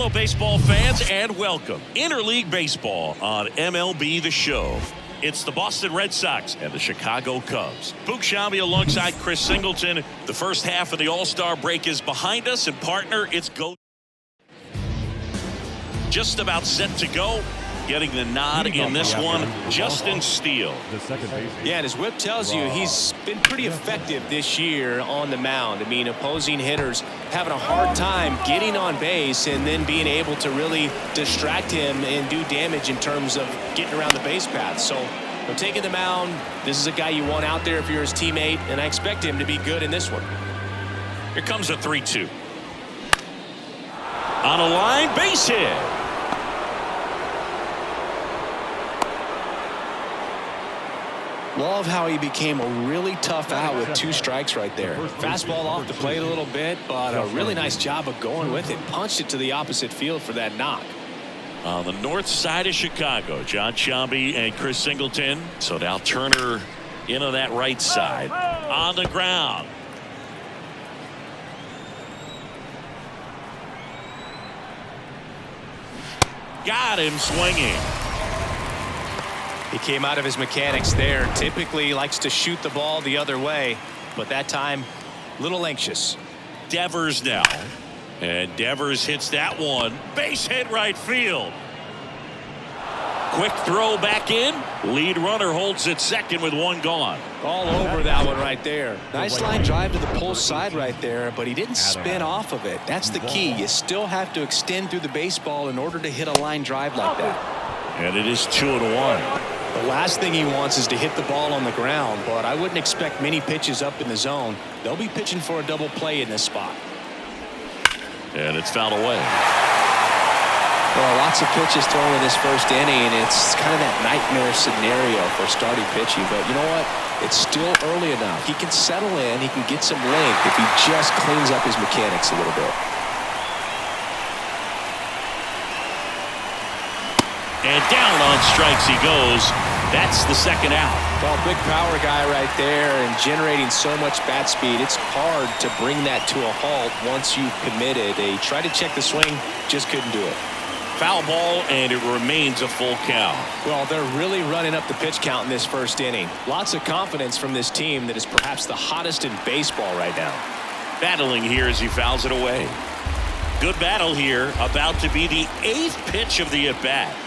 Hello, baseball fans, and welcome. Interleague Baseball on MLB The Show. It's the Boston Red Sox and the Chicago Cubs. Boog Sciambi alongside Chris Singleton. The first half of the All-Star break is behind us, and partner, it's go. Just about set to go. Getting the nod in this one, Justin Steele. Yeah, and his whip tells you he's been pretty effective this year on the mound. I mean, opposing hitters having a hard time getting on base and then being able to really distract him and do damage in terms of getting around the base path. So, taking the mound, this is a guy you want out there if you're his teammate, and I expect him to be good in this one. Here comes a 3-2. On a line, base hit. Love how he became a really tough out with 2 strikes right there. Fastball off the plate a little bit, but a really nice job of going with it. Punched it to the opposite field for that knock. On the north side of Chicago, Boog Sciambi and Chris Singleton. So now Turner into that right side. On the ground. Got him swinging. He came out of his mechanics there. Typically likes to shoot the ball the other way, but that time a little anxious. Devers now, and Devers hits that one. Base hit right field. Quick throw back in. Lead runner holds at second with 1 gone. All over that one right there. Nice line drive to the pull side right there, but he didn't spin off of it. That's the key. You still have to extend through the baseball in order to hit a line drive like that. And it is 2-1. The last thing he wants is to hit the ball on the ground, but I wouldn't expect many pitches up in the zone. They'll be pitching for a double play in this spot. And it's fouled away. Well, lots of pitches thrown in this first inning. It's kind of that nightmare scenario for starting pitching, but you know what? It's still early enough. He can settle in. He can get some length if he just cleans up his mechanics a little bit. And down on strikes he goes. That's the second out. Well, big power guy right there and generating so much bat speed. It's hard to bring that to a halt once you've committed. They tried to check the swing, just couldn't do it. Foul ball, and it remains a full count. Well, they're really running up the pitch count in this first inning. Lots of confidence from this team that is perhaps the hottest in baseball right now. Battling here as he fouls it away. Good battle here. About to be the 8th pitch of the at-bat.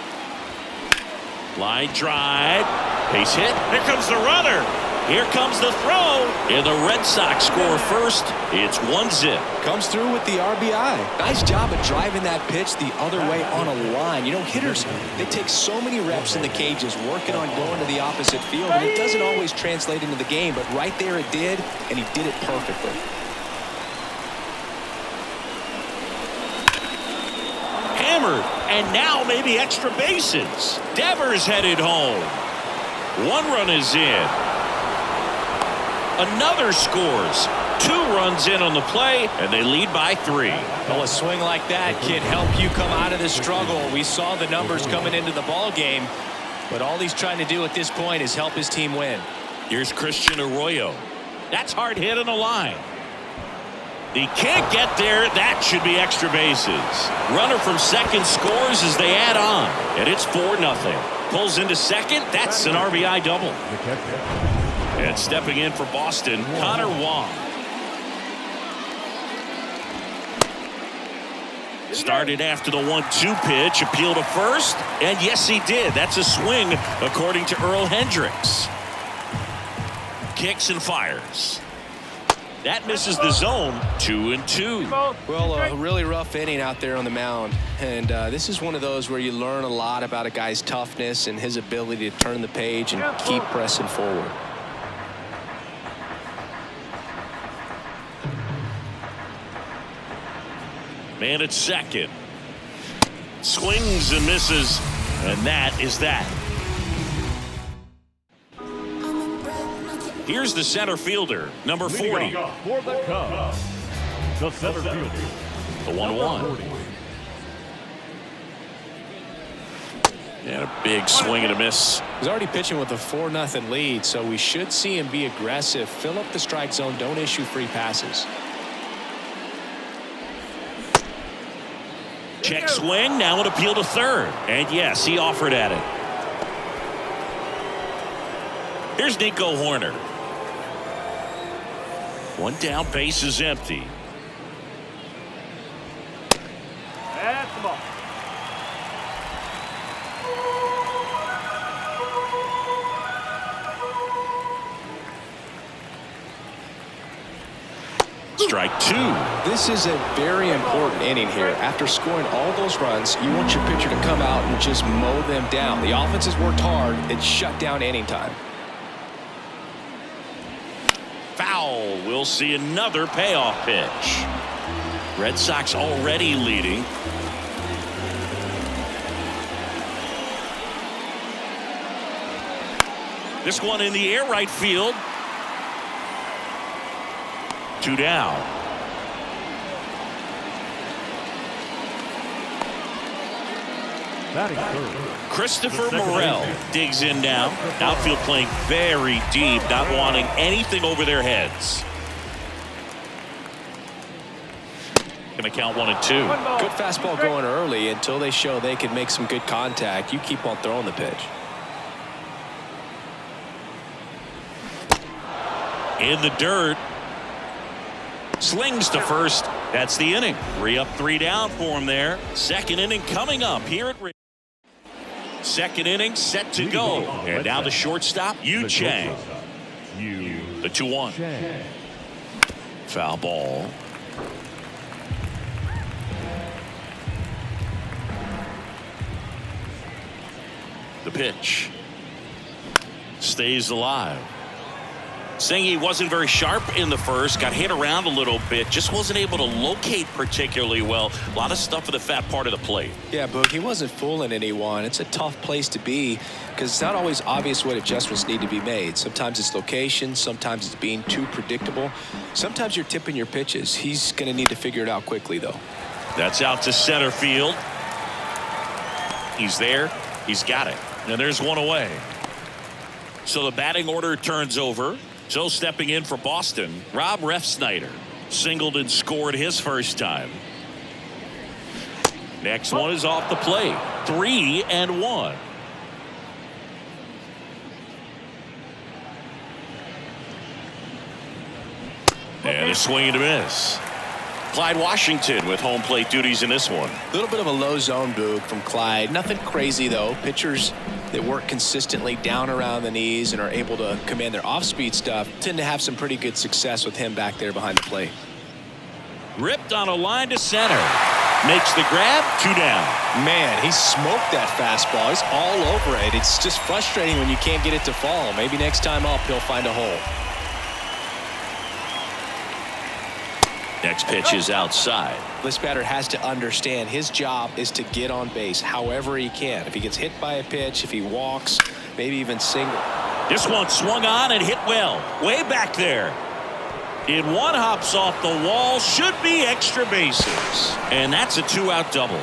Line drive. Base hit. Here comes the runner. Here comes the throw. And the Red Sox score first. It's 1-0. Comes through with the RBI. Nice job of driving that pitch the other way on a line. You know, hitters, they take so many reps in the cages working on going to the opposite field, and it doesn't always translate into the game, but right there it did, and he did it perfectly. Hammered, and now maybe extra bases. Devers headed home. 1 run is in. Another scores. 2 runs in on the play, and they lead by 3. Well, a swing like that can help you come out of the struggle. We saw the numbers coming into the ball game, but all he's trying to do at this point is help his team win. Here's Christian Arroyo. That's hard hit on the line. He can't get there. That should be extra bases. Runner from second scores as they add on, and it's 4-0. Pulls into second. That's an RBI double. And stepping in for Boston, Connor Wong. Started after the 1-2 pitch, appeal to first, and yes, he did. That's a swing, according to Earl Hendricks. Kicks and fires. That misses the zone. 2-2. Well, a really rough inning out there on the mound, and this is one of those where you learn a lot about a guy's toughness and his ability to turn the page and keep pressing forward. Man at second. Swings and misses, and that is that. Here's the center fielder, number 40. For the Cubs, the center fielder, The 1-1. And a big swing and a miss. He's already pitching with a 4-0 lead, so we should see him be aggressive, fill up the strike zone, don't issue free passes. Check swing, now an appeal to third. And yes, he offered at it. Here's Nico Horner. One down, base is empty. That's the ball. Strike two. This is a very important inning here. After scoring all those runs, you want your pitcher to come out and just mow them down. The offense has worked hard. It's shut down inning time. Foul. We'll see another payoff pitch. Red Sox already leading. This one in the air, right field. Two down. Batting third. Christopher Morel digs in now. Outfield playing very deep, not wanting anything over their heads. Gonna count 1 and 2. Good fastball going early until they show they can make some good contact. You keep on throwing the pitch. In the dirt. Slings to first. That's the inning. 3 up, 3 down for him there. Second inning coming up here at second inning set to go. And now the shortstop, Yu Chang. The 2-1. Foul ball. The pitch. Stays alive. Saying he wasn't very sharp in the first, got hit around a little bit, just wasn't able to locate particularly well. A lot of stuff at the fat part of the plate. Yeah, Boog, he wasn't fooling anyone. It's a tough place to be because it's not always obvious what adjustments need to be made. Sometimes it's location, sometimes it's being too predictable. Sometimes you're tipping your pitches. He's going to need to figure it out quickly, though. That's out to center field. He's there. He's got it. And there's one away. So the batting order turns over. So stepping in for Boston, Rob Refsnyder. Singled and scored his first time. Next one is off the plate. 3-1. And a swing and a miss. Clyde Washington with home plate duties in this one. A little bit of a low zone, Boog, from Clyde. Nothing crazy, though. Pitchers that work consistently down around the knees and are able to command their off-speed stuff tend to have some pretty good success with him back there behind the plate. Ripped on a line to center. Makes the grab. 2 down. Man, he smoked that fastball. He's all over it. It's just frustrating when you can't get it to fall. Maybe next time up he'll find a hole. Next pitch is outside. This batter has to understand his job is to get on base however he can. If he gets hit by a pitch, if he walks, maybe even single. This one swung on and hit well. Way back there. In one, hops off the wall. Should be extra bases. And that's a 2-out double.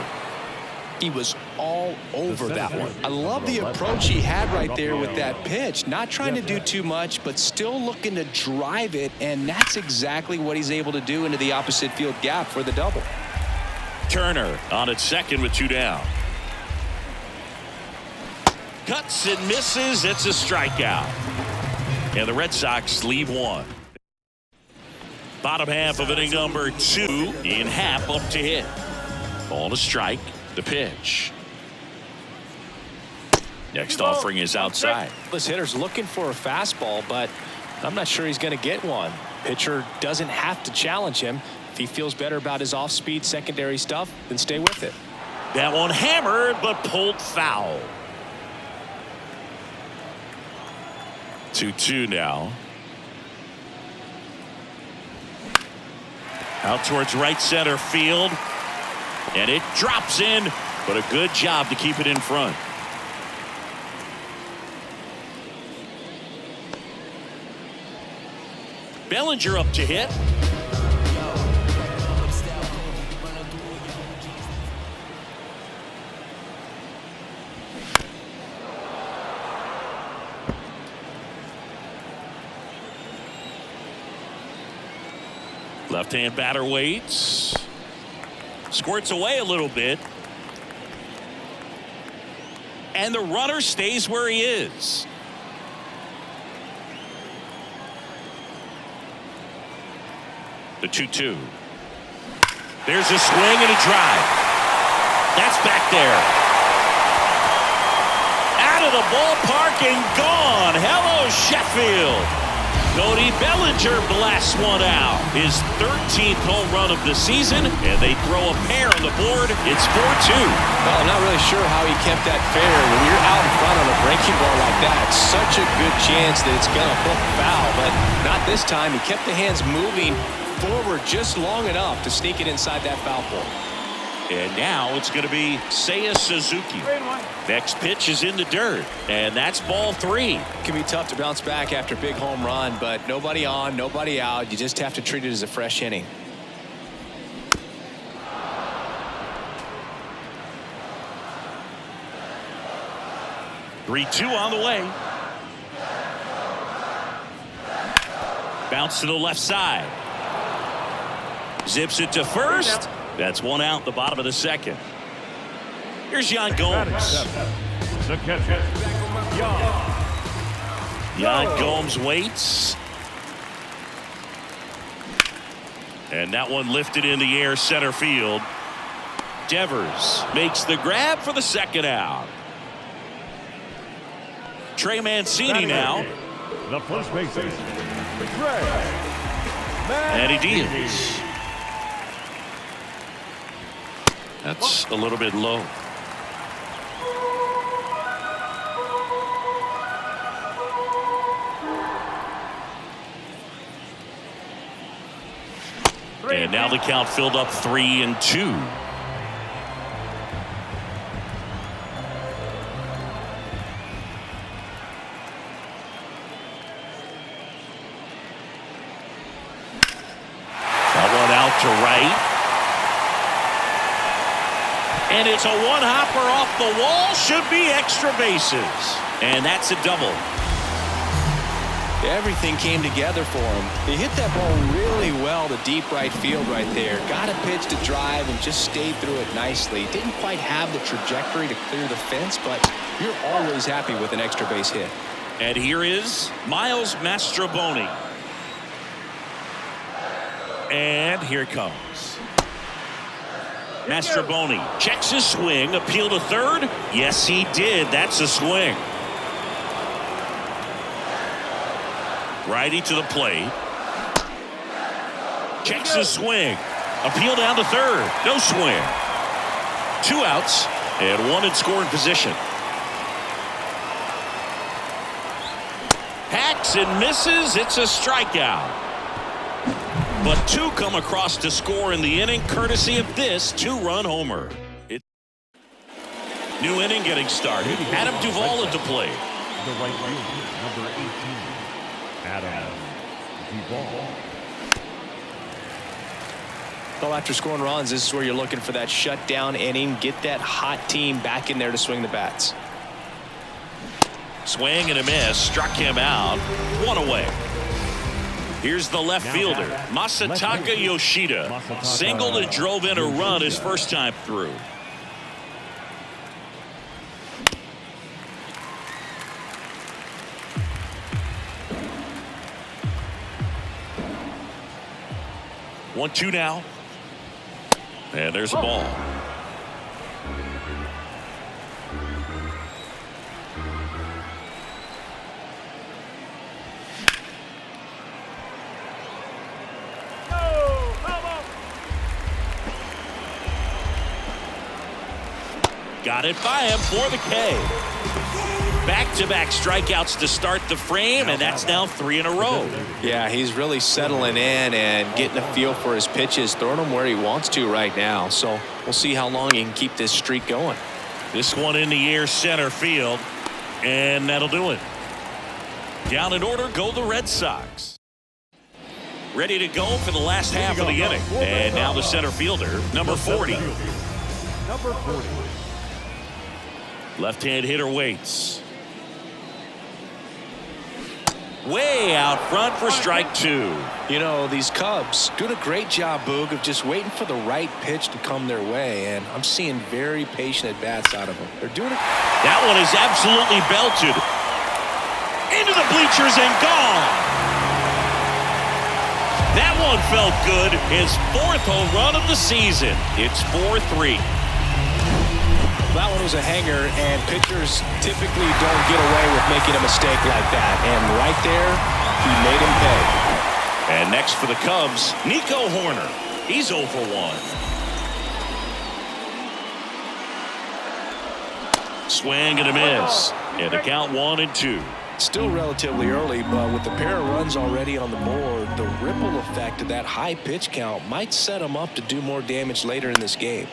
He was all over that one. I love the approach he had right there with that pitch. Not trying to do too much, but still looking to drive it, and that's exactly what he's able to do into the opposite field gap for the double. Turner on at second with 2 down. Cuts and misses. It's a strikeout. And the Red Sox leave one. Bottom half of inning number 2. In half up to hit. Ball to strike. The pitch. Next offering is outside. This hitter's looking for a fastball, but I'm not sure he's going to get one. Pitcher doesn't have to challenge him. If he feels better about his off-speed secondary stuff, then stay with it. That one hammered, but pulled foul. 2-2 now. Out towards right center field. And it drops in, but a good job to keep it in front. Bellinger up to hit. Left-hand batter waits. Squirts away a little bit. And the runner stays where he is. The 2-2. There's a swing and a drive. That's back there. Out of the ballpark and gone. Hello, Sheffield. Cody Bellinger blasts one out. His 13th home run of the season, and they throw a pair on the board. It's 4-2. Well, I'm not really sure how he kept that fair. When you're out in front on a breaking ball like that, such a good chance that it's going to hook foul, but not this time. He kept the hands moving forward just long enough to sneak it inside that foul pole. And now it's going to be Seiya Suzuki. Next pitch is in the dirt, and that's ball 3. It can be tough to bounce back after a big home run, but nobody on, nobody out. You just have to treat it as a fresh inning. Three-two on the way. Bounce to the left side. Zips it to first. That's one out, the bottom of the second. Here's Yan Gomes. Yan Gomes waits. And that one lifted in the air center field. Devers makes the grab for the second out. Trey Mancini now. The first baseman, And he deals. That's a little bit low. And now the count filled up 3-2. That one out to right. And it's a one-hopper off the wall. Should be extra bases. And that's a double. Everything came together for him. He hit that ball really well to deep right field right there. Got a pitch to drive and just stayed through it nicely. Didn't quite have the trajectory to clear the fence, but you're always happy with an extra base hit. And here is Miles Mastrobuoni. And here it comes. Mastrobuoni checks his swing. Appeal to third. Yes, he did. That's a swing. Righty to the plate. Checks his swing. Appeal down to third. No swing. 2 outs and 1 in scoring position. Hacks and misses. It's a strikeout. But 2 come across to score in the inning, courtesy of this 2-run homer. New inning getting started. Adam Duvall at the plate. the right fielder, number 18, Adam Duvall. Well, after scoring runs, this is where you're looking for that shutdown inning. Get that hot team back in there to swing the bats. Swing and a miss. Struck him out. 1 away. Here's the left fielder, Masataka Yoshida. Singled and drove in a run his first time through. One, two now. And there's a ball. Got it by him for the K. Back-to-back strikeouts to start the frame, and that's now 3 in a row. Yeah, he's really settling in and getting a feel for his pitches, throwing them where he wants to right now. So we'll see how long he can keep this streak going. This one in the air center field, and that'll do it. Down in order go the Red Sox. Ready to go for the last half of the inning. And now the center fielder, number 40. Number 40. Left-hand hitter waits. way out front for strike 2. You know, these Cubs doing a great job, Boog, of just waiting for the right pitch to come their way, and I'm seeing very patient at-bats out of them. They're doing it. That one is absolutely belted into the bleachers and gone. That one felt good. His 4th home run of the season. It's 4-3. That one was a hanger, and pitchers typically don't get away with making a mistake like that. And right there, he made him pay. And next for the Cubs, Nico Horner. He's 0 for 1. Swing and a miss. And the count 1-2. Still relatively early, but with the pair of runs already on the board, the ripple effect of that high pitch count might set him up to do more damage later in this game.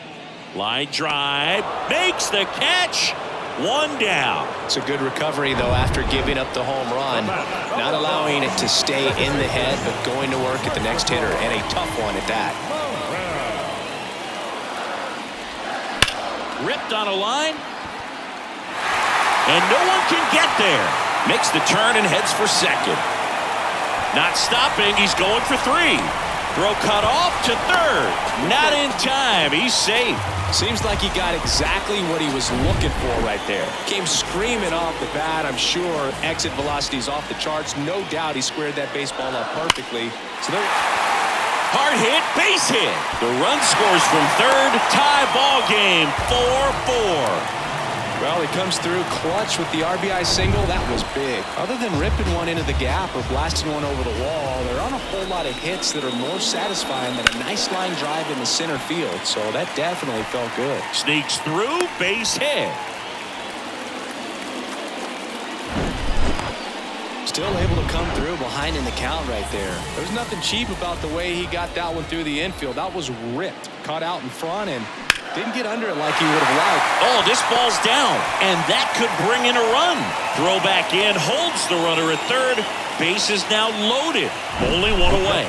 Line drive, makes the catch. 1 down. It's a good recovery, though, after giving up the home run. Not allowing it to stay in the head, but going to work at the next hitter, and a tough one at that. Ripped on a line. And no one can get there. Makes the turn and heads for second. Not stopping, he's going for 3. Throw cut off to third. Not in time. He's safe. Seems like he got exactly what he was looking for right there. Came screaming off the bat, I'm sure. Exit velocity's off the charts. No doubt he squared that baseball up perfectly. So there. Hard hit, base hit. The run scores from third. Tie ball game, 4-4. Well, he comes through clutch with the RBI single. That was big. Other than ripping one into the gap or blasting one over the wall, there aren't a whole lot of hits that are more satisfying than a nice line drive in the center field. So that definitely felt good. Sneaks through, base hit. Still able to come through behind in the count right there. There's nothing cheap about the way he got that one through the infield. That was ripped. Caught out in front and didn't get under it like he would have liked. Oh, this ball's down, and that could bring in a run. Throw back in, holds the runner at third. Base is now loaded. Only 1 away.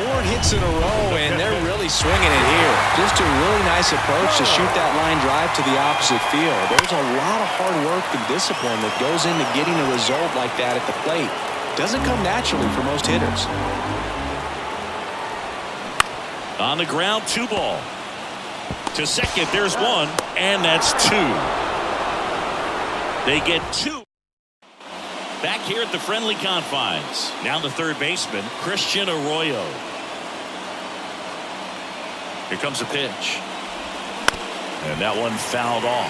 4 hits in a row, and they're really swinging it here. Just a really nice approach to shoot that line drive to the opposite field. There's a lot of hard work and discipline that goes into getting a result like that at the plate. Doesn't come naturally for most hitters. On the ground, 2 ball. To second, there's 1, and that's 2. They get 2. Back here at the friendly confines. Now the third baseman, Christian Arroyo. Here comes a pitch. And that one fouled off.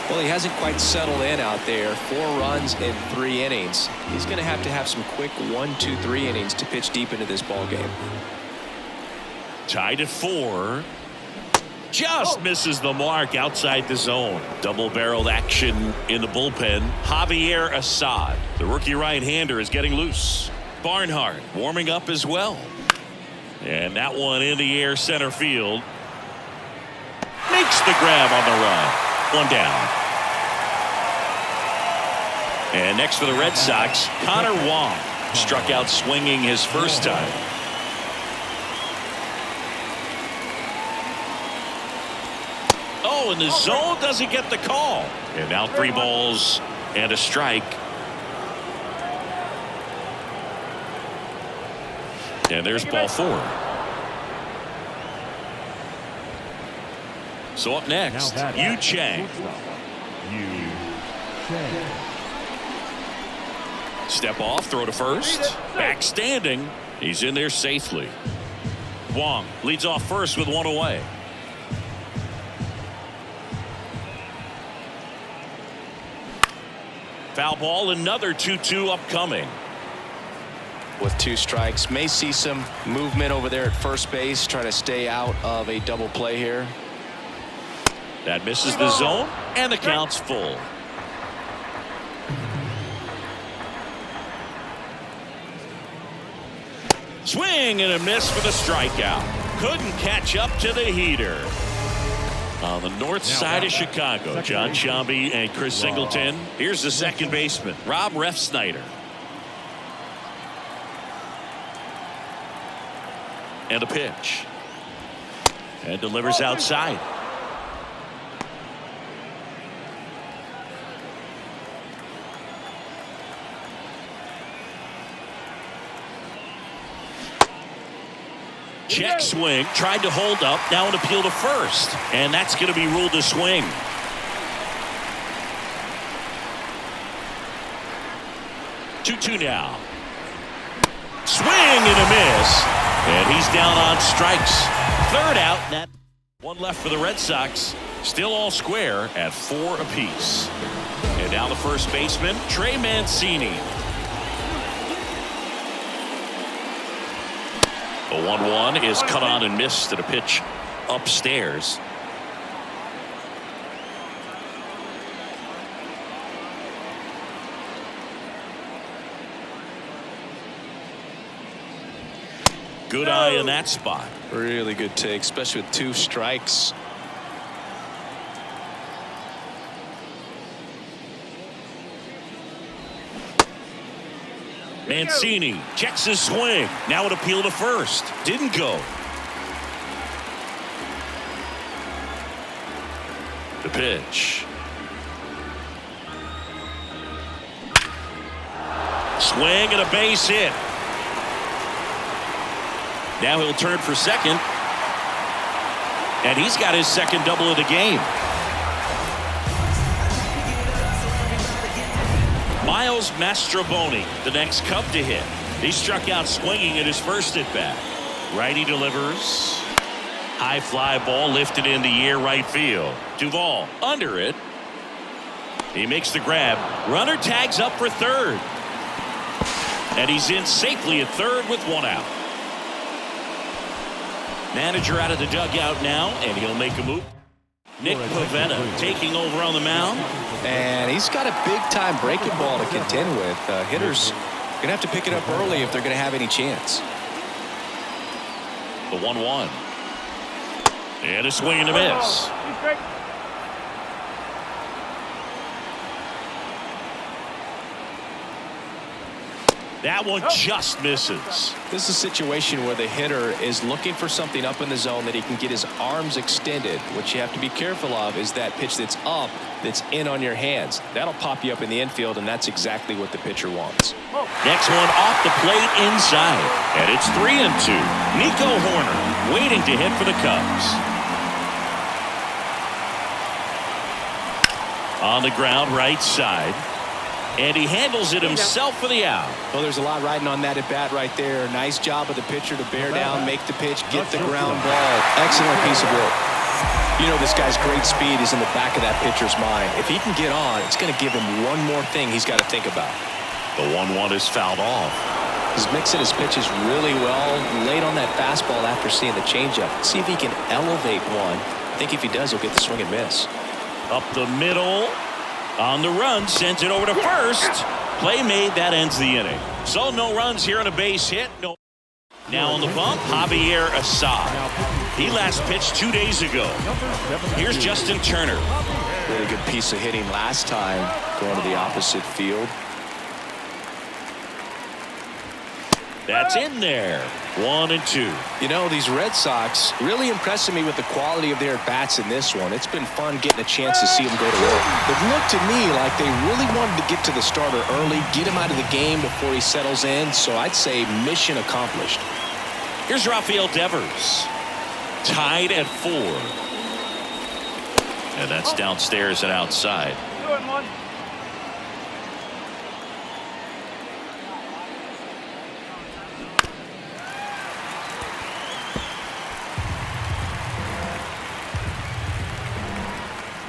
Well, he hasn't quite settled in out there. 4 runs in 3 innings. He's going to have some quick 1, 2, 3 innings to pitch deep into this ball game. Tied at 4. Just misses the mark outside the zone. Double-barreled action in the bullpen. Javier Assad, the rookie right-hander, is getting loose. Barnhart warming up as well. And that one in the air center field. Makes the grab on the run. 1 down. And next for the Red Sox, Connor Wong. Struck out swinging his first time. Oh, and the zone doesn't get the call. And now 3 balls and a strike. And there's ball 4. So up next, Yu Chang. Step off, throw to first. Back standing. He's in there safely. Wong leads off first with 1 away. Foul ball, another 2-2 upcoming. With 2 strikes, may see some movement over there at first base, trying to stay out of a double play here. That misses the zone, and the count's full. Swing and a miss for the strikeout. Couldn't catch up to the heater. On the north side of Chicago, John Shambi and Chris Singleton. Here's the second baseman, Rob Refsnyder. And a pitch. And delivers outside. Check swing, tried to hold up, now an appeal to first. And that's going to be ruled a swing. Two now. Swing and a miss. And he's down on strikes. Third out. That one left for the Red Sox. Still all square at 4 apiece. And now the first baseman, Trey Mancini. The 1-1 is cut on and missed at a pitch upstairs. Good eye in that spot. Really good take, especially with 2 strikes. Mancini checks his swing. Now an appeal to first. Didn't go. The pitch. Swing and a base hit. Now he'll turn for second. And he's got his second double of the game. Miles Mastrobuoni, the next Cub to hit. He struck out swinging at his first at bat. Righty delivers. High fly ball lifted into air right field. Duvall under it. He makes the grab. Runner tags up for third. And he's in safely at third with 1 out. Manager out of the dugout now, and he'll make a move. Nick Pavetta taking over on the mound. And he's got a big-time breaking ball to contend with. Hitters going to have to pick it up early if they're going to have any chance. The 1-1. And a swing and a miss. That one just misses. This is a situation where the hitter is looking for something up in the zone that he can get his arms extended. What you have to be careful of is that pitch that's up, that's in on your hands. That'll pop you up in the infield, and that's exactly what the pitcher wants. Next one off the plate inside. And it's 3-2. Nico Horner waiting to hit for the Cubs. On the ground right side. And he handles it himself for the out. Well, there's a lot riding on that at bat right there. Nice job of the pitcher to bear down, make the pitch, get the ground ball. Excellent piece of work. You know, this guy's great speed is in the back of that pitcher's mind. If he can get on, it's going to give him one more thing he's got to think about. The 1-1 is fouled off. He's mixing his pitches really well. Late on that fastball after seeing the changeup. See if he can elevate one. I think if he does, he'll get the swing and miss. Up the middle. On the run, sends it over to first. Play made, that ends the inning. So no runs here on a base hit. No. Now on the bump, Javier Assad. He last pitched 2 days ago. Here's Justin Turner. Really good piece of hitting last time, going to the opposite field. That's in there. 1-2. You know, these Red Sox really impressing me with the quality of their at-bats in this one. It's been fun getting a chance to see them go to work. It looked to me like they really wanted to get to the starter early, get him out of the game before he settles in. So I'd say mission accomplished. Here's Rafael Devers. Tied at 4. And that's downstairs and outside.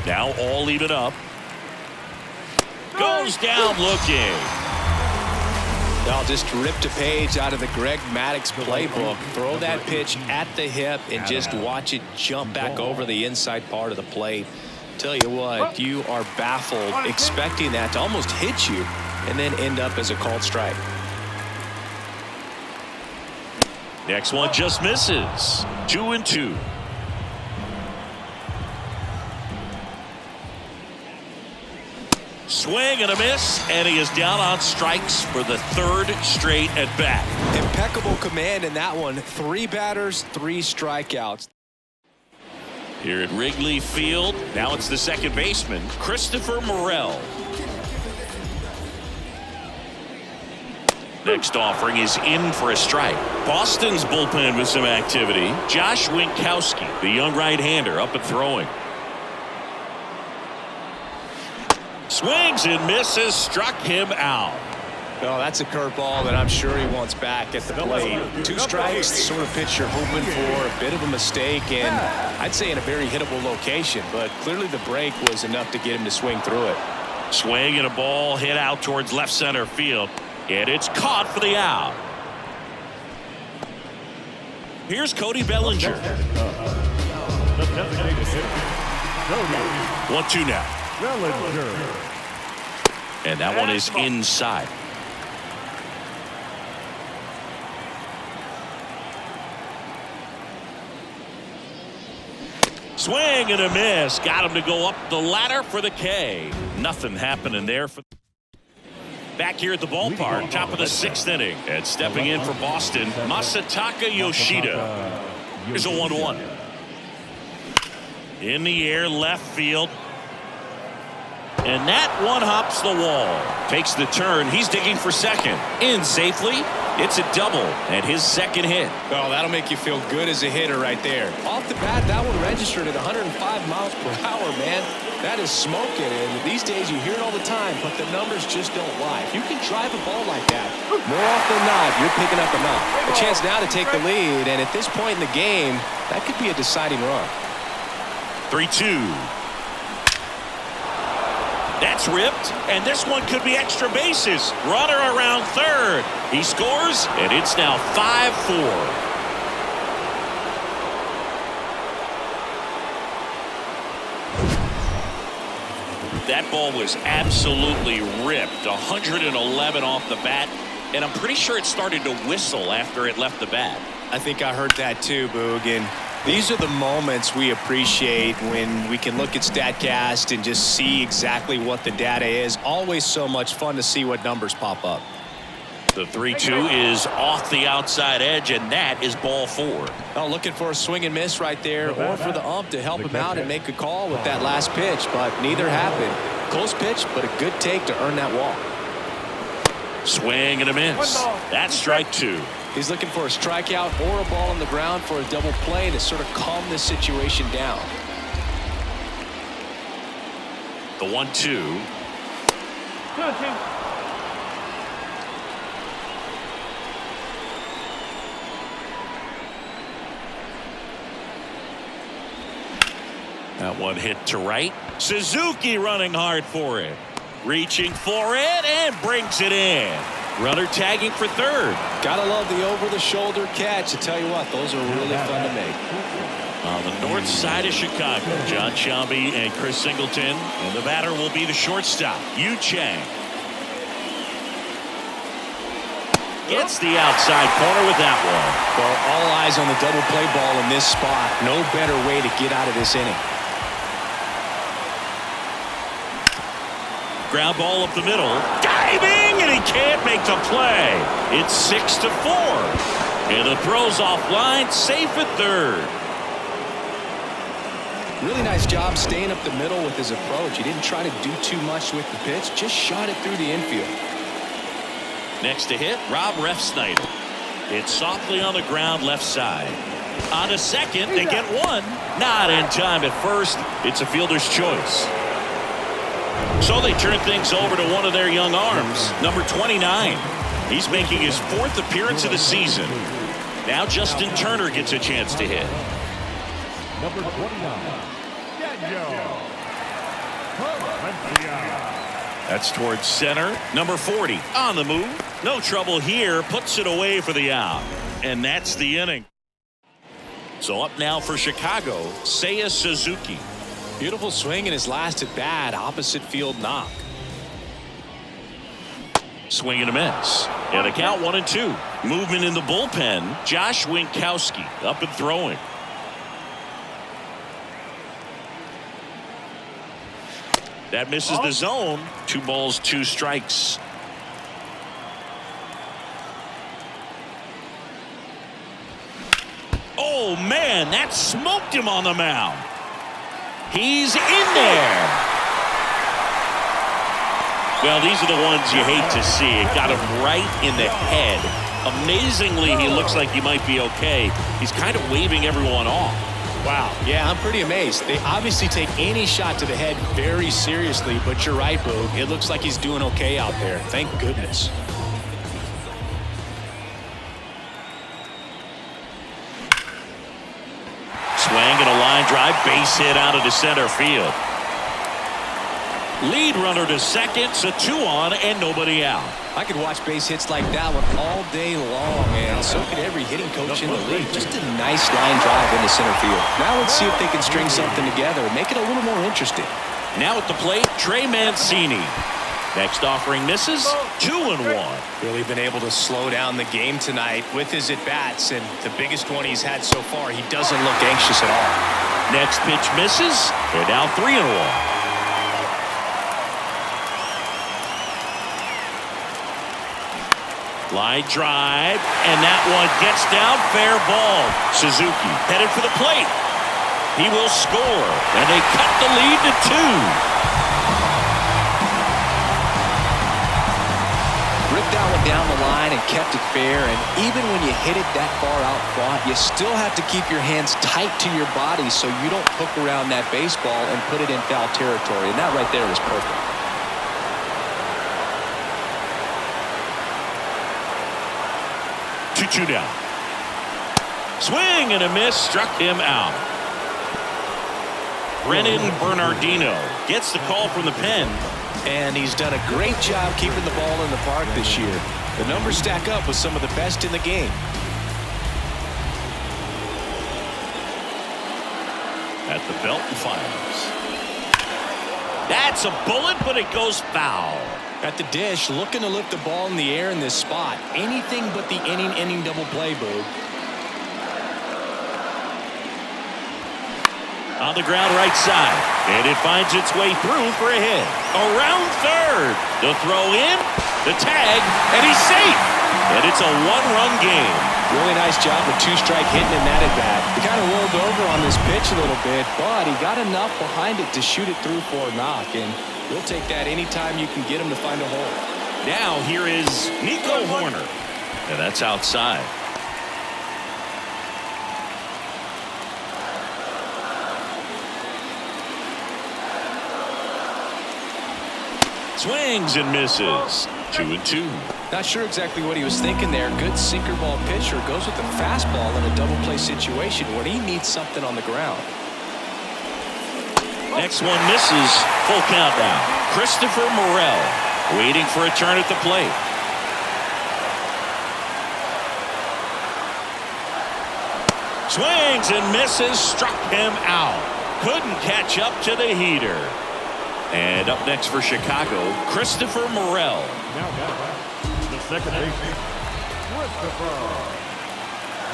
Now all even up. Goes down looking. I'll just ripped a page out of the Greg Maddux playbook. Throw that pitch at the hip and just watch it jump back over the inside part of the plate. Tell you what, you are baffled expecting that to almost hit you and then end up as a called strike. Next one just misses. 2-2. Swing and a miss, and he is down on strikes for the 3rd straight at bat. Impeccable command in that one. 3 batters, 3 strikeouts. Here at Wrigley Field, now it's the second baseman, Christopher Morel. Next offering is in for a strike. Boston's bullpen with some activity. Josh Winkowski, the young right-hander, up and throwing. Swings and misses, struck him out. Oh, that's a curveball that I'm sure he wants back at the plate. 2 strikes, the sort of pitch you're hoping for. A bit of a mistake, and I'd say in a very hittable location. But clearly the break was enough to get him to swing through it. Swing and a ball hit out towards left center field. And it's caught for the out. Here's Cody Bellinger. 1-2 now. Bellinger. And that one is inside. Swing and a miss. Got him to go up the ladder for the K. Nothing happening there. Back here at the ballpark, top of the 6th inning. And stepping in for Boston, Masataka Yoshida. Here's a 1-1. In the air, left field. And that one hops the wall. Takes the turn. He's digging for second. In safely. It's a double and his second hit. Oh, that'll make you feel good as a hitter right there. Off the bat, that one registered at 105 miles per hour, man. That is smoking, and these days you hear it all the time, but the numbers just don't lie. If you can drive a ball like that, more often than not, you're picking up enough. A chance now to take the lead, and at this point in the game, that could be a deciding run. 3-2. That's ripped, and this one could be extra bases. Runner around third. He scores, and it's now 5-4. That ball was absolutely ripped. 111 off the bat, and I'm pretty sure it started to whistle after it left the bat. I think I heard that too, Boog. And these are the moments we appreciate when we can look at StatCast and just see exactly what the data is. Always so much fun to see what numbers pop up. The 3-2 is off the outside edge, and that is ball 4. Oh, looking for a swing and miss right there, or for the ump to help him out and make a call with that last pitch, but neither happened. Close pitch, but a good take to earn that walk. Swing and a miss. That's strike 2. He's looking for a strikeout or a ball on the ground for a double play to sort of calm this situation down. The 1-2. That one hit to right. Suzuki running hard for it. Reaching for it and brings it in. Runner tagging for third. Gotta love the over-the-shoulder catch. I tell you what, those are really fun to make. On the north side of Chicago, John Shelby and Chris Singleton. And the batter will be the shortstop, Yu Chang. Gets the outside corner with that one. Well, all eyes on the double play ball in this spot. No better way to get out of this inning. Ground ball up the middle. Diving, and he can't make the play. It's 6-4. And the throw's offline, safe at third. Really nice job staying up the middle with his approach. He didn't try to do too much with the pitch, just shot it through the infield. Next to hit, Rob Refsnyder. It's softly on the ground left side. On to second, they get one. Not in time at first. It's a fielder's choice. So they turn things over to one of their young arms, number 29. He's making his 4th appearance of the season. Now Justin Turner gets a chance to hit. Number 29. That's towards center. Number 40 on the move. No trouble here. Puts it away for the out. And that's the inning. So up now for Chicago, Seiya Suzuki. Beautiful swing in his last at bat, opposite field knock. Swing and a miss. And a count 1-2. Movement in the bullpen. Josh Winkowski up and throwing. That misses the zone. 2 balls, 2 strikes. Oh, man, that smoked him on the mound. He's in there. Well, these are the ones you hate to see. It got him right in the head. Amazingly, he looks like he might be okay. He's kind of waving everyone off. Wow. Yeah, I'm pretty amazed. They obviously take any shot to the head very seriously, but you're right, Boog. It looks like he's doing okay out there. Thank goodness. Swing and a line drive, base hit out into center field. Lead runner to second, so 2 on and nobody out. I could watch base hits like that one all day long, and so could every hitting coach in the league. Just a nice line drive into center field. Now let's see if they can string something together and make it a little more interesting. Now at the plate, Trey Mancini. Next offering misses, 2-1. Really been able to slow down the game tonight with his at-bats, and the biggest one he's had so far, he doesn't look anxious at all. Next pitch misses, they're now 3-1. Line drive, and that one gets down, fair ball. Suzuki headed for the plate. He will score, and they cut the lead to 2. Ripped that one down the line and kept it fair, and even when you hit it that far out front, you still have to keep your hands tight to your body so you don't hook around that baseball and put it in foul territory, and that right there is perfect. 2-2 down. Swing and a miss, struck him out. Brennan Bernardino gets the call from the pen. And he's done a great job keeping the ball in the park this year. The numbers stack up with some of the best in the game. At the belt and fires. That's a bullet, but it goes foul. At the dish, looking to lift the ball in the air in this spot. Anything but the inning double play, Boog. On the ground right side, and it finds its way through for a hit. Around third, the throw in, the tag, and he's safe. And it's a 1-run game. Really nice job with 2-strike hitting in that at bat. He kind of rolled over on this pitch a little bit, but he got enough behind it to shoot it through for a knock. And we'll take that anytime you can get him to find a hole. Now here is Nico Horner. And that's outside. Swings and misses. 2-2. Not sure exactly what he was thinking there. Good sinker ball pitcher goes with the fastball in a double play situation when he needs something on the ground. Next one misses. Full count now. Christopher Morel waiting for a turn at the plate. Swings and misses. Struck him out. Couldn't catch up to the heater. And up next for Chicago, Christopher Morel. Now got the second baseman, Christopher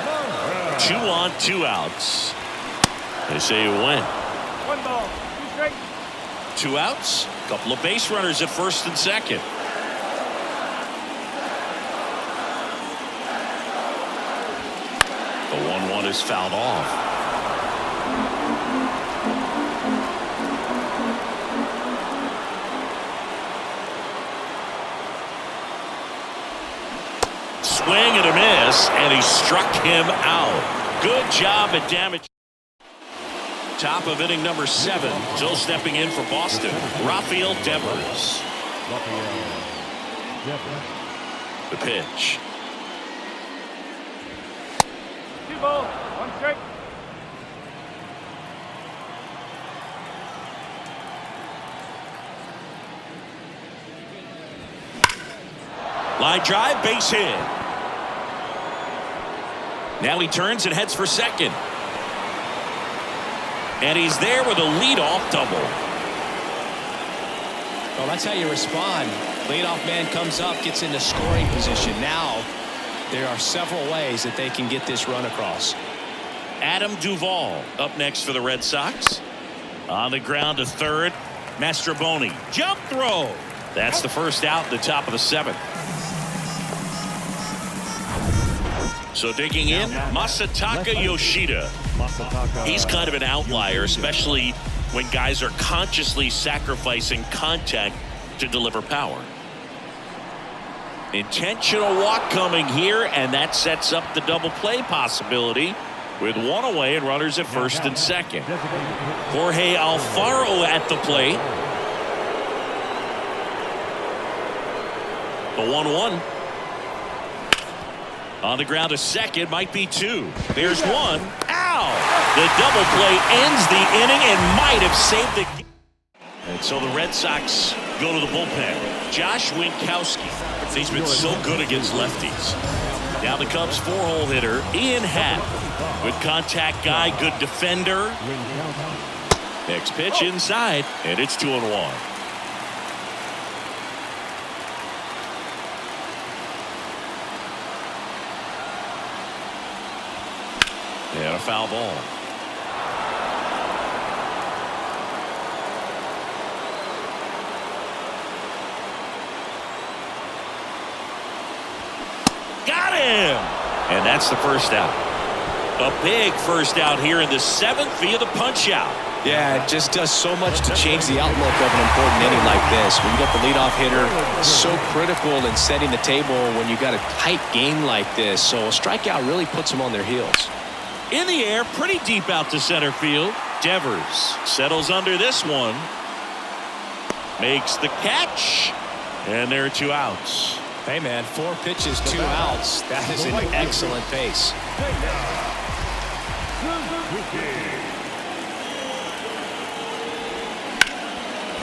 Morel. 2 on, 2 outs. They say you win. 1 ball, 2 strikes. 2 outs. Couple of base runners at first and second. The 1-1 is fouled off. Swing and a miss, and he struck him out. Good job at damage. Top of inning number 7. Still stepping in for Boston, Rafael Devers. The pitch. 2 balls, 1 strike. Line drive, base hit. Now he turns and heads for second. And he's there with a leadoff double. Well, that's how you respond. Leadoff man comes up, gets into scoring position. Now there are several ways that they can get this run across. Adam Duvall up next for the Red Sox. On the ground to third. Mastroboni. Jump throw. That's the first out at the top of the 7th. So digging in, Masataka Yoshida. He's kind of an outlier, especially when guys are consciously sacrificing contact to deliver power. Intentional walk coming here, and that sets up the double play possibility with one away and runners at first and second. Jorge Alfaro at the plate. The 1-1. On the ground to second, might be two. There's one. Ow! The double play ends the inning and might have saved the game. And so the Red Sox go to the bullpen. Josh Winkowski. He's been so good against lefties. Now the Cubs 4-hole hitter, Ian Happ. Good contact guy, good defender. Next pitch inside, and it's 2-1. And a foul ball. Got him! And that's the first out. A big first out here in the 7th via the punch out. Yeah, it just does so much to change the outlook of an important inning like this. When you got the leadoff hitter, so critical in setting the table when you got a tight game like this. So a strikeout really puts them on their heels. In the air, pretty deep out to center field. Devers settles under this one. Makes the catch. And there are 2 outs. Hey, man, 4 pitches, 2 outs. That is an excellent pace.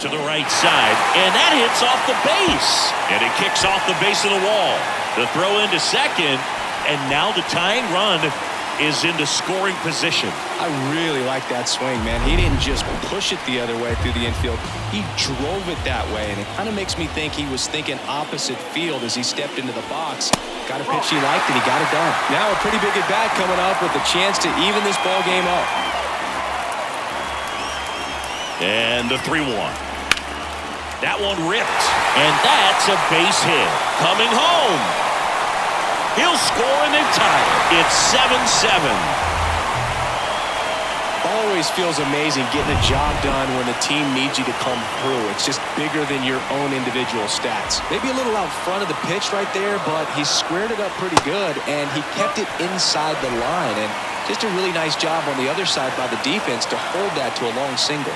To the right side, and that hits off the base, and it kicks off the base of the wall. The throw into second, and now the tying run is into scoring position. I really like that swing, man. He didn't just push it the other way through the infield. He drove it that way, and it kind of makes me think he was thinking opposite field as he stepped into the box. Got a pitch he liked, and he got it done. Now a pretty big at-bat coming up with a chance to even this ball game up. And the 3-1. That one ripped, and that's a base hit. Coming home. He'll score and then tie it. It's 7-7. Always feels amazing getting a job done when the team needs you to come through. It's just bigger than your own individual stats. Maybe a little out front of the pitch right there, but he squared it up pretty good, and he kept it inside the line. And just a really nice job on the other side by the defense to hold that to a long single.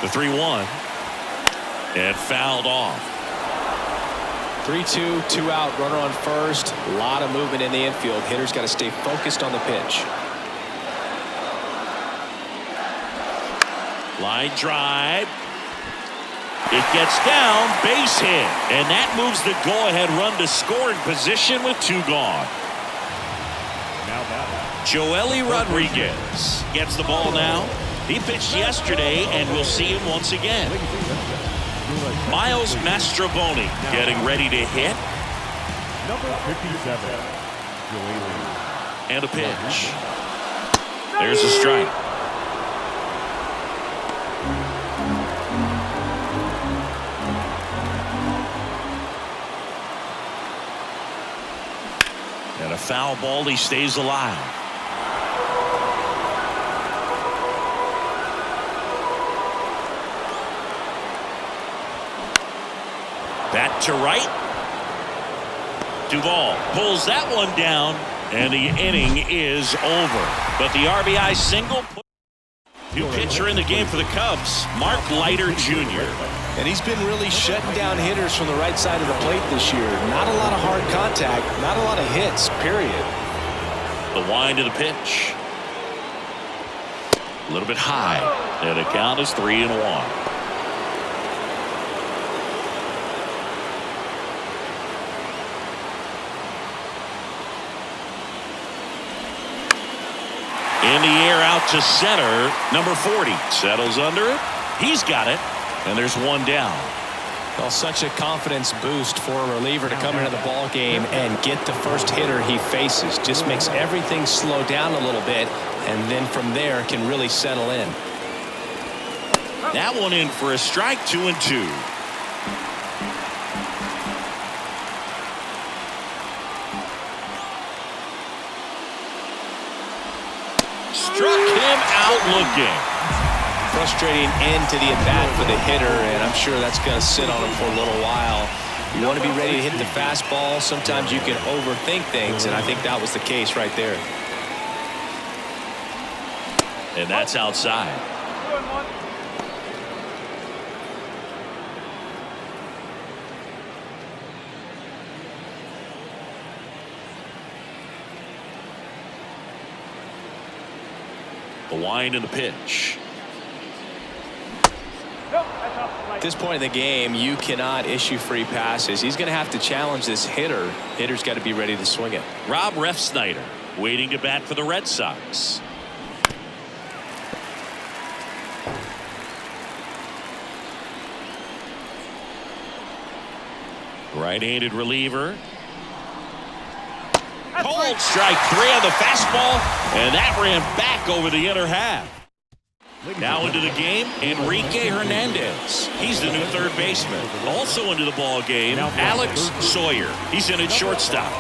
The 3-1. And fouled off. 3-2, 2 out, runner on first. A lot of movement in the infield. Hitter's got to stay focused on the pitch. Line drive. It gets down, base hit. And that moves the go-ahead run to scoring position with 2 gone. Joely Rodriguez gets the ball now. He pitched yesterday, and we'll see him once again. Miles Mastrobuoni getting ready to hit. Number 57. And a pitch. There's a strike. And a foul ball, he stays alive. Bat to right. Duvall pulls that one down, and the inning is over. But the RBI single. New pitcher in the game for the Cubs, Mark Leiter Jr. And he's been really shutting down hitters from the right side of the plate this year. Not a lot of hard contact, not a lot of hits, period. The wind of the pitch. A little bit high. And the count is 3-1. In the air out to center. Number 40 settles under it. He's got it. And there's one down. Well, such a confidence boost for a reliever to come into the ball game and get the first hitter he faces. Just makes everything slow down a little bit, and then from there can really settle in. That one in for a strike, 2-2. Struck him out looking. frustrating end to the at-bat for the hitter, and I'm sure that's going to sit on him for a little while. You want to be ready to hit the fastball. Sometimes you can overthink things, and I think that was the case right there. And that's outside. The wind and the pitch. At this point in the game, you cannot issue free passes. He's going to have to challenge this hitter. Hitter's got to be ready to swing it. Rob Refsnyder waiting to bat for the Red Sox. Right-handed reliever. Cold strike 3 on the fastball, and that ran back over the inner half. Now into the game, Enrique Hernandez. He's the new third baseman. Also into the ball game, Alex Sawyer. He's in at shortstop.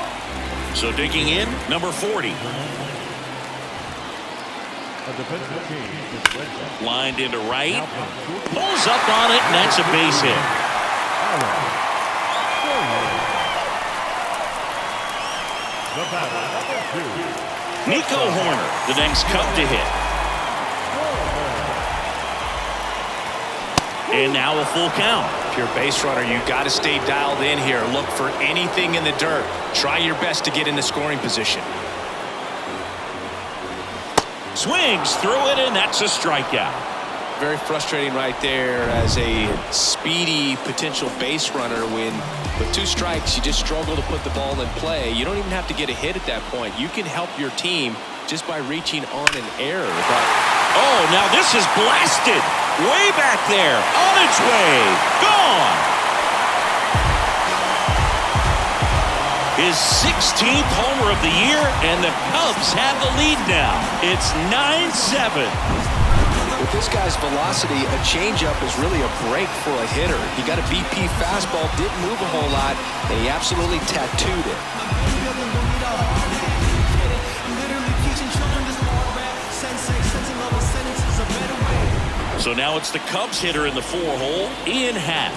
So digging in, number 40. Lined into right. Pulls up on it, and that's a base hit. Nico Horner, the next Cub to hit. And now a full count. If you're a base runner, you got to stay dialed in here. Look for anything in the dirt. Try your best to get in the scoring position. Swings through it, and that's a strikeout. Very frustrating right there as a speedy potential base runner when with 2 strikes you just struggle to put the ball in play. You don't even have to get a hit at that point. You can help your team just by reaching on an error. Oh, now this is blasted way back there, on its way, gone. His 16th homer of the year, and the Cubs have the lead now. It's 9-7. With this guy's velocity, a changeup is really a break for a hitter. He got a BP fastball, didn't move a whole lot, and he absolutely tattooed it. So now it's the Cubs hitter in the 4-hole, Ian Happ.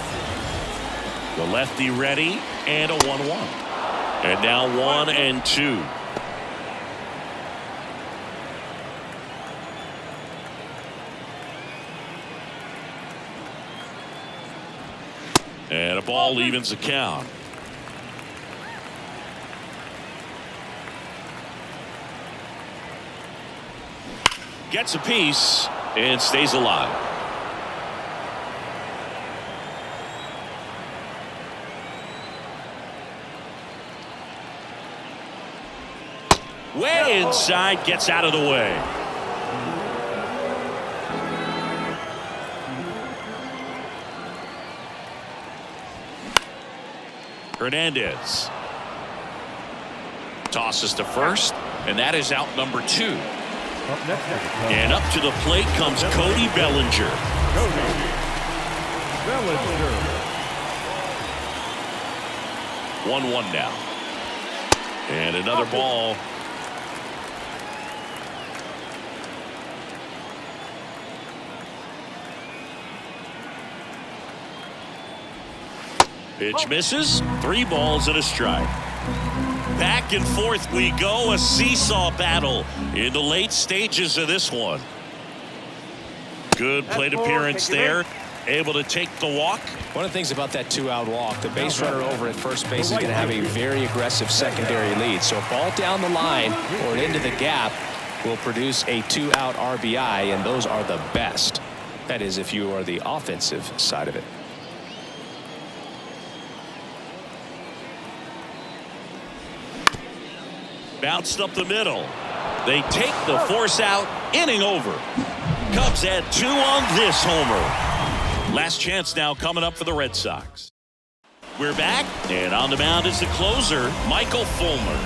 The lefty ready, and a 1-1. And now 1-2. And a ball evens the count. Gets a piece and stays alive. Way inside, gets out of the way. Hernandez tosses to first, and that is out number 2. And up to the plate comes Cody Bellinger. 1-1 now. And another ball. Pitch misses. 3 balls and a strike. Back and forth we go. A seesaw battle in the late stages of this one. Good plate appearance there. Able to take the walk. One of the things about that 2-out walk, the base runner over at first base is going to have a very aggressive secondary lead. So a ball down the line or into the gap will produce a 2-out RBI, and those are the best. That is if you are the offensive side of it. Bounced up the middle. They take the force out. Inning over. Cubs had 2 on this homer. Last chance now coming up for the Red Sox. We're back, and on the mound is the closer, Michael Fulmer.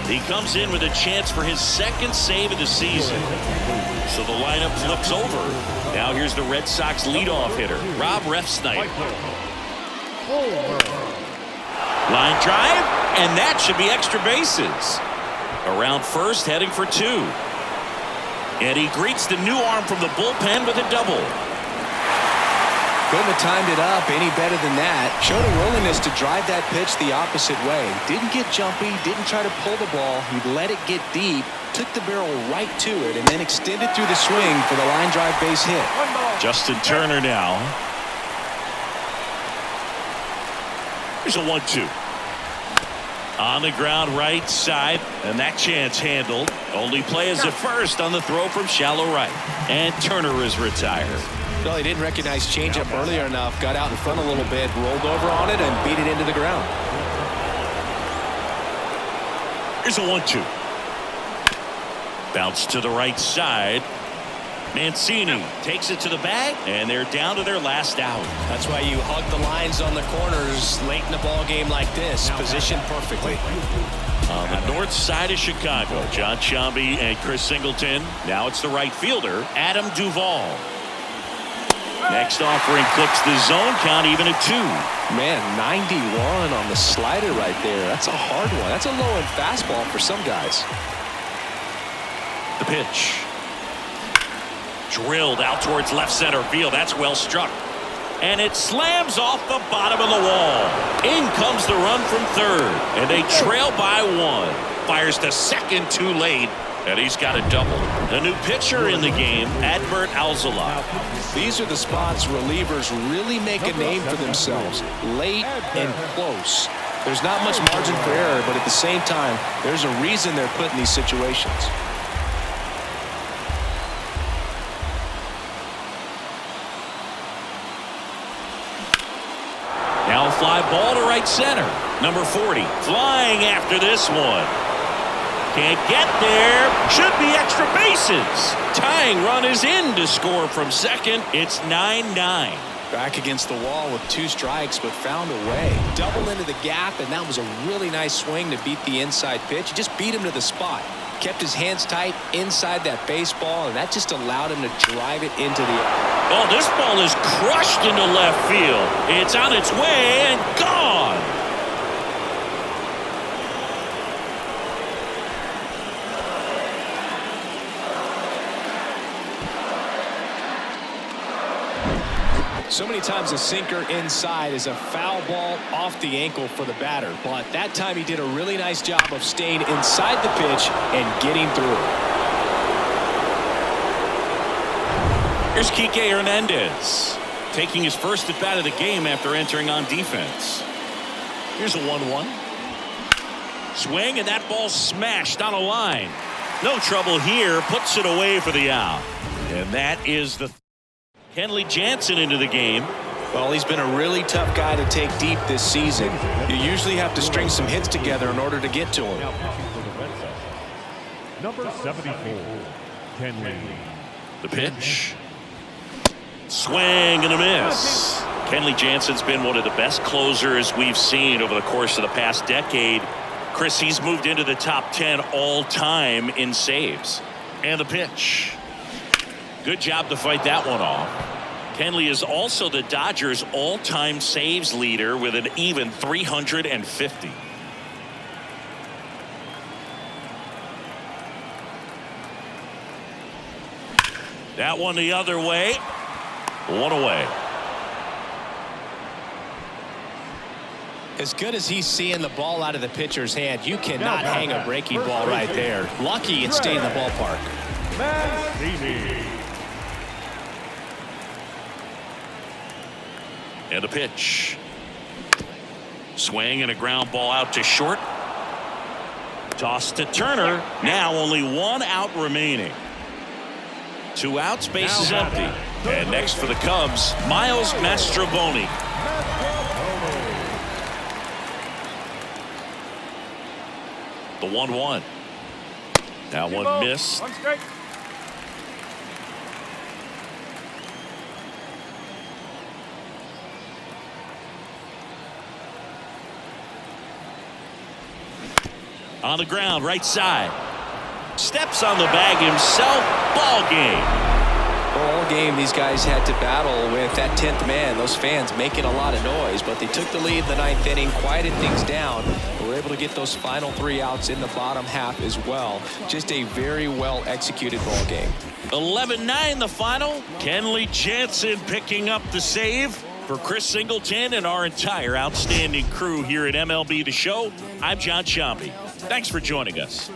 He comes in with a chance for his 2nd save of the season. So the lineup flips over. Now here's the Red Sox leadoff hitter, Rob Refsnyder. Line drive, and that should be extra bases. Around first, heading for 2. And he greets the new arm from the bullpen with a double. Couldn't have timed it up any better than that. Showed a willingness to drive that pitch the opposite way. Didn't get jumpy, didn't try to pull the ball. He let it get deep, took the barrel right to it, and then extended through the swing for the line drive base hit. Justin Turner now. Here's a 1-2. On the ground right side, and that chance handled. Only play is a first on the throw from shallow right. And Turner is retired. Well, he didn't recognize changeup earlier enough, got out in front a little bit, rolled over on it, and beat it into the ground. Here's a 1-2. Bounce to the right side. Mancini takes it to the bag, and they're down to their last out. That's why you hug the lines on the corners late in the ball game like this, positioned perfectly. On the north side of Chicago, John Sciambi and Chris Singleton. Now it's the right fielder, Adam Duvall. Next offering clicks the zone count even at 2. Man, 91 on the slider right there. That's a hard one. That's a low-end fastball for some guys. The pitch. Drilled out towards left center field. That's well struck. And it slams off the bottom of the wall. In comes the run from third. And they trail by 1. Fires to second too late. And he's got a double. The new pitcher in the game, Adbert Alzolay. These are the spots relievers really make a name for themselves. Late and close. There's not much margin for error, but at the same time, there's a reason they're put in these situations. Now a fly ball to right center. Number 40 flying after this one. Can't get there. Should be extra bases. Tying run is in to score from second. It's 9-9. Back against the wall with 2 strikes, but found a way. Double into the gap, and that was a really nice swing to beat the inside pitch. He just beat him to the spot. Kept his hands tight inside that baseball, and that just allowed him to drive it into the... Oh, this ball is crushed into left field. It's on its way and gone. So many times a sinker inside is a foul ball off the ankle for the batter, but that time he did a really nice job of staying inside the pitch and getting through. Here's Kike Hernandez taking his first at bat of the game after entering on defense. Here's a 1-1. Swing, and that ball smashed on a line. No trouble here, puts it away for the out. And that is the Kenley Jansen into the game. Well, he's been a really tough guy to take deep this season. You usually have to string some hits together in order to get to him. Number 74, Kenley. The pitch. Swing and a miss. Kenley Jansen's been one of the best closers we've seen over the course of the past decade. Chris, he's moved into the top 10 all time in saves. And the pitch. Good job to fight that one off. Kenley is also the Dodgers' all-time saves leader with an even 350. That one the other way. One away. As good as he's seeing the ball out of the pitcher's hand, you cannot hang a breaking ball right there. Lucky it stayed in the ballpark. Mancini. And a pitch. Swing and a ground ball out to short. Toss to Turner. Now only 1 out remaining. 2 outs, base is empty. And next for the Cubs, Miles Mastrobuoni. The 1-1. Now one miss. On the ground, right side. Steps on the bag himself. Ball game. All game, these guys had to battle with that 10th man, those fans making a lot of noise, but they took the lead in the 9th inning, quieted things down, and were able to get those final 3 outs in the bottom half as well. Just a very well executed ball game. 11-9 the final. Kenley Jansen picking up the save. For Chris Singleton and our entire outstanding crew here at MLB The Show, I'm John Sciambi. Thanks for joining us.